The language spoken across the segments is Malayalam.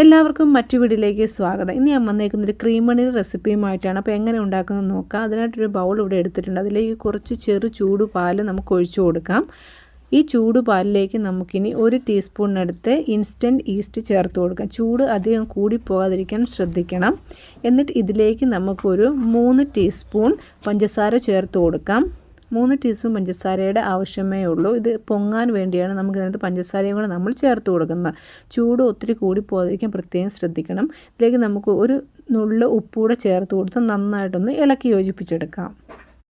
എല്ലാവർക്കും മറ്റു വീഡിയോയിലേക്ക് സ്വാഗതം. ഇന്ന് ഞാൻ വന്നേക്കുന്നൊരു ക്രീം പനീർ റെസിപ്പിയുമായിട്ടാണ്. അപ്പോൾ എങ്ങനെ ഉണ്ടാക്കുന്നത് നോക്കാം. അതിനായിട്ടൊരു ബൗൾ ഇവിടെ എടുത്തിട്ടുണ്ട്. അതിലേക്ക് കുറച്ച് ചെറു ചൂട് പാല് നമുക്ക് ഒഴിച്ചു കൊടുക്കാം. ഈ ചൂട് പാലിലേക്ക് നമുക്കിനി 1 ടീസ്പൂണിനടുത്ത് ഇൻസ്റ്റൻറ്റ് ഈസ്റ്റ് ചേർത്ത് കൊടുക്കാം. ചൂട് അധികം കൂടി പോകാതിരിക്കാൻ ശ്രദ്ധിക്കണം. എന്നിട്ട് ഇതിലേക്ക് നമുക്കൊരു 3 ടീസ്പൂൺ പഞ്ചസാര ചേർത്ത് കൊടുക്കാം. 3 ടീസ്പൂൺ പഞ്ചസാരയുടെ ആവശ്യമേ ഉള്ളൂ. ഇത് പൊങ്ങാൻ വേണ്ടിയാണ് നമുക്കിതിനകത്ത് പഞ്ചസാരയും കൂടെ നമ്മൾ ചേർത്ത് കൊടുക്കുന്നത്. ചൂട് ഒത്തിരി കൂടി പോകാതിരിക്കാൻ പ്രത്യേകം ശ്രദ്ധിക്കണം. ഇതിലേക്ക് നമുക്ക് ഒരു നുള്ള് ഉപ്പൂടെ ചേർത്ത് കൊടുത്ത് നന്നായിട്ടൊന്ന് ഇളക്കി യോജിപ്പിച്ചെടുക്കാം.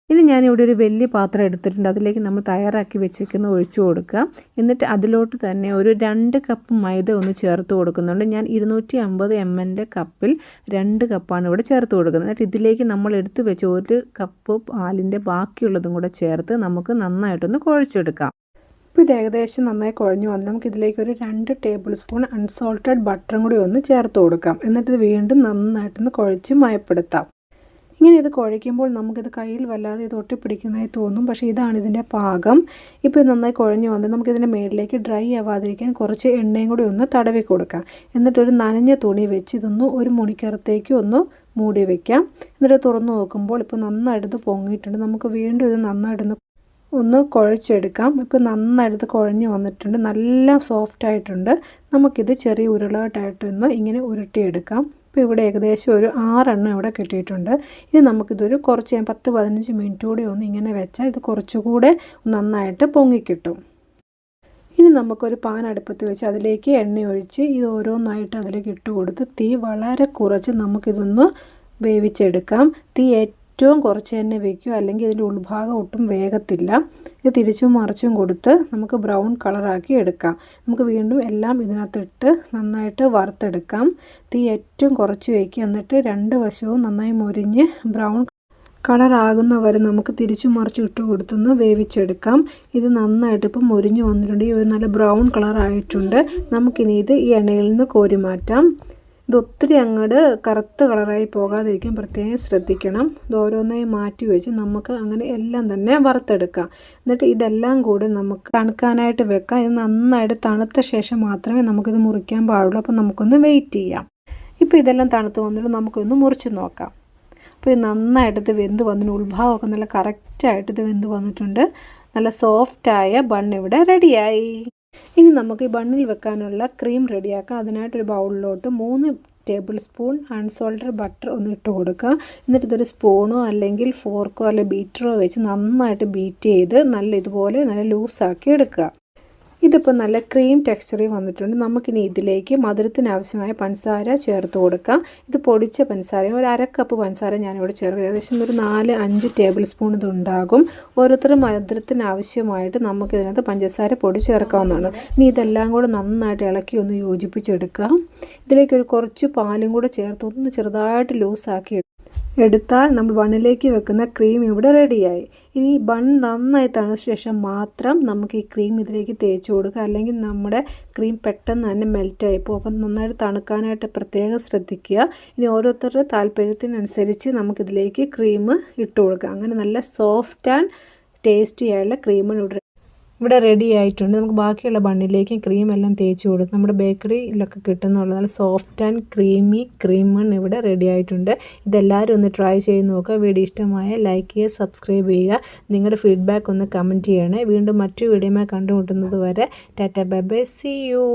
ഇനി ഞാനിവിടെ ഒരു വലിയ പാത്രം എടുത്തിട്ടുണ്ട്. അതിലേക്ക് നമ്മൾ തയ്യാറാക്കി വെച്ചിരിക്കുന്ന ഒഴിച്ചു കൊടുക്കുക. എന്നിട്ട് അതിലോട്ട് തന്നെ ഒരു 2 കപ്പ് മൈദ ഒന്ന് ചേർത്ത് കൊടുക്കുന്നുണ്ട്. ഞാൻ 250 ml കപ്പിൽ 2 കപ്പാണ് ഇവിടെ ചേർത്ത് കൊടുക്കുന്നത്. എന്നിട്ട് ഇതിലേക്ക് നമ്മൾ എടുത്ത് വെച്ച 1 കപ്പ് പാലിൻ്റെ ബാക്കിയുള്ളതും കൂടെ ചേർത്ത് നമുക്ക് നന്നായിട്ടൊന്ന് കുഴച്ചെടുക്കാം. ഇപ്പോൾ ഇത് ഏകദേശം നന്നായി കുഴഞ്ഞു വന്ന് നമുക്കിതിലേക്ക് ഒരു 2 ടേബിൾ സ്പൂൺ അൺസോൾട്ടഡ് ബട്ടറും കൂടി ഒന്ന് ചേർത്ത് കൊടുക്കാം. എന്നിട്ട് ഇത് വീണ്ടും നന്നായിട്ടൊന്ന് കുഴച്ച് മയപ്പെടുത്താം. ഇങ്ങനെ ഇത് കുഴയ്ക്കുമ്പോൾ നമുക്കിത് കയ്യിൽ വല്ലാതെ ഇത് ഒട്ടിപ്പിടിക്കുന്നതായി തോന്നും. പക്ഷേ ഇതാണ് ഇതിൻ്റെ പാകം. ഇപ്പോൾ ഇത് നന്നായി കുഴഞ്ഞു വന്ന് നമുക്കിതിൻ്റെ മേളിലേക്ക് ഡ്രൈ ആവാതിരിക്കാൻ കുറച്ച് എണ്ണയും കൂടി ഒന്ന് തടവി കൊടുക്കാം. എന്നിട്ടൊരു നനഞ്ഞ തുണി വെച്ച് ഇതൊന്ന് ഒരു മണിക്കൂറത്തേക്ക് ഒന്ന് മൂടി വയ്ക്കാം. എന്നിട്ട് തുറന്ന് നോക്കുമ്പോൾ ഇപ്പോൾ നന്നായിട്ട് പൊങ്ങിയിട്ടുണ്ട്. നമുക്ക് വീണ്ടും ഇത് നന്നായിട്ടൊന്ന് ഒന്ന് കുഴച്ചെടുക്കാം. ഇപ്പോൾ നന്നായിട്ട് കുഴഞ്ഞ് വന്നിട്ടുണ്ട്. നല്ല സോഫ്റ്റായിട്ടുണ്ട്. നമുക്കിത് ചെറിയ ഉരുളായിട്ടൊന്ന് ഇങ്ങനെ ഉരുട്ടിയെടുക്കാം. ഇപ്പോൾ ഇവിടെ ഏകദേശം ഒരു 6 എണ്ണം ഇവിടെ കിട്ടിയിട്ടുണ്ട്. ഇനി നമുക്കിതൊരു കുറച്ച് 10-15 മിനിറ്റ് കൂടി ഒന്ന് ഇങ്ങനെ വെച്ചാൽ ഇത് കുറച്ചുകൂടെ നന്നായിട്ട് പൊങ്ങിക്കിട്ടും. ഇനി നമുക്കൊരു പാൻ അടുപ്പത്ത് വെച്ച് അതിലേക്ക് എണ്ണ ഒഴിച്ച് ഇത് ഓരോന്നായിട്ട് അതിലേക്ക് ഇട്ട് കൊടുത്ത് തീ വളരെ കുറച്ച് നമുക്കിതൊന്ന് വേവിച്ചെടുക്കാം. തീ ഏറ്റവും കുറച്ച് തന്നെ വയ്ക്കുക, അല്ലെങ്കിൽ ഇതിൻ്റെ ഉൾഭാഗം ഒട്ടും വേഗത്തില്ല. ഇത് തിരിച്ചും മറിച്ചും കൊടുത്ത് നമുക്ക് ബ്രൗൺ കളറാക്കി എടുക്കാം. നമുക്ക് വീണ്ടും എല്ലാം ഇതിനകത്തിട്ട് നന്നായിട്ട് വറുത്തെടുക്കാം. തീ ഏറ്റവും കുറച്ച് വയ്ക്കുക. എന്നിട്ട് 2 വശവും നന്നായി മൊരിഞ്ഞ് ബ്രൗൺ കളറാകുന്നവരെ നമുക്ക് തിരിച്ചും മറിച്ചും ഇട്ട് കൊടുത്തൊന്ന് വേവിച്ചെടുക്കാം. ഇത് നന്നായിട്ട് ഇപ്പം മൊരിഞ്ഞ് വന്നിട്ടുണ്ട്. ഒരു നല്ല ബ്രൗൺ കളറായിട്ടുണ്ട്. നമുക്കിനി ഇത് ഈ എണ്ണയിൽ നിന്ന് കോരി മാറ്റാം. ഇത് ഒത്തിരി അങ്ങോട്ട് കറുത്ത കളറായി പോകാതിരിക്കാൻ പ്രത്യേകം ശ്രദ്ധിക്കണം. ഇത് ഓരോന്നായി മാറ്റി വെച്ച് നമുക്ക് അങ്ങനെ എല്ലാം തന്നെ വറുത്തെടുക്കാം. എന്നിട്ട് ഇതെല്ലാം കൂടി നമുക്ക് തണുക്കാനായിട്ട് വെക്കാം. ഇത് നന്നായിട്ട് തണുത്ത ശേഷം മാത്രമേ നമുക്കിത് മുറിക്കാൻ പാടുള്ളൂ. അപ്പോൾ നമുക്കൊന്ന് വെയിറ്റ് ചെയ്യാം. ഇപ്പോൾ ഇതെല്ലാം തണുത്ത് വന്നിട്ട് നമുക്കൊന്ന് മുറിച്ച് നോക്കാം. അപ്പോൾ ഇത് നന്നായിട്ട് ഇത് വെന്ത് വന്നിട്ട് ഉൾഭാഗമൊക്കെ നല്ല കറക്റ്റായിട്ട് ഇത് വെന്ത് വന്നിട്ടുണ്ട്. നല്ല സോഫ്റ്റായ ബൺ ഇവിടെ റെഡിയായി. ഇനി നമുക്ക് ഈ ബണ്ണിൽ വെക്കാനുള്ള ക്രീം റെഡിയാക്കാം. അതിനായിട്ടൊരു ബൗളിലോട്ട് 3 ടേബിൾ സ്പൂൺ അൺസോൾട്ടഡ് ബട്ടർ ഒന്ന് ഇട്ട് കൊടുക്കുക. എന്നിട്ട് ഇതൊരു സ്പൂണോ അല്ലെങ്കിൽ ഫോർക്കോ അല്ലെങ്കിൽ ബീറ്ററോ വെച്ച് നന്നായിട്ട് ബീറ്റ് ചെയ്ത് നല്ല ഇതുപോലെ നല്ല ലൂസാക്കി എടുക്കുക. ഇതിപ്പോൾ നല്ല ക്രീം ടെക്സ്ചറിൽ വന്നിട്ടുണ്ട്. നമുക്കിനി ഇതിലേക്ക് മധുരത്തിന് ആവശ്യമായ പഞ്ചസാര ചേർത്ത് കൊടുക്കാം. ഇത് പൊടിച്ച പഞ്ചസാര ഒരു 1/2 കപ്പ് പഞ്ചസാര ഞാനിവിടെ ചേർക്കുക. ഏകദേശം ഒരു 4-5 ടേബിൾ സ്പൂൺ ഇതുണ്ടാകും. ഓരോരുത്തരും മധുരത്തിന് ആവശ്യമായിട്ട് നമുക്കിതിനകത്ത് പഞ്ചസാര പൊടി ചേർക്കാവുന്നതാണ്. ഇനി ഇതെല്ലാം കൂടെ നന്നായിട്ട് ഇളക്കി ഒന്ന് യോജിപ്പിച്ചെടുക്കാം. ഇതിലേക്ക് ഒരു കുറച്ച് പാലും കൂടെ ചേർത്ത് ഒന്ന് ചെറുതായിട്ട് ലൂസാക്കി എടുത്താൽ നമ്മൾ ബണ്ണിലേക്ക് വെക്കുന്ന ക്രീം ഇവിടെ റെഡിയായി. ഇനി ബൺ നന്നായി തണുത്ത ശേഷം മാത്രം നമുക്ക് ഈ ക്രീം ഇതിലേക്ക് തേച്ച് കൊടുക്കുക, അല്ലെങ്കിൽ നമ്മുടെ ക്രീം പെട്ടെന്ന് തന്നെ മെൽറ്റായി പോകും. അപ്പം നന്നായിട്ട് തണുക്കാനായിട്ട് പ്രത്യേകം ശ്രദ്ധിക്കുക. ഇനി ഓരോരുത്തരുടെ താല്പര്യത്തിനനുസരിച്ച് നമുക്കിതിലേക്ക് ക്രീം ഇട്ട് കൊടുക്കുക. അങ്ങനെ നല്ല സോഫ്റ്റ് ആൻഡ് ടേസ്റ്റി ആയുള്ള ക്രീം ഇവിടെ റെഡി ആയിട്ടുണ്ട്. നമുക്ക് ബാക്കിയുള്ള ബണ്ണിലേക്ക് ക്രീം എല്ലാം തേച്ച് കൊടുത്ത് നമ്മുടെ ബേക്കറിയിലൊക്കെ കിട്ടുന്നുള്ള നല്ല soft and creamy cream bun ഇവിടെ റെഡി ആയിട്ടുണ്ട്. ഇതെല്ലാവരും ഒന്ന് ട്രൈ ചെയ്ത് നോക്കുക. വീഡിയോ ഇഷ്ടമായ ലൈക്ക് ചെയ്യുക, സബ്സ്ക്രൈബ് ചെയ്യുക. നിങ്ങളുടെ ഫീഡ്ബാക്ക് ഒന്ന് കമൻറ്റ് ചെയ്യണേ. വീണ്ടും മറ്റു വീഡിയോയുമായി കണ്ടുമുട്ടുന്നത് വരെ tata bye bye, see U.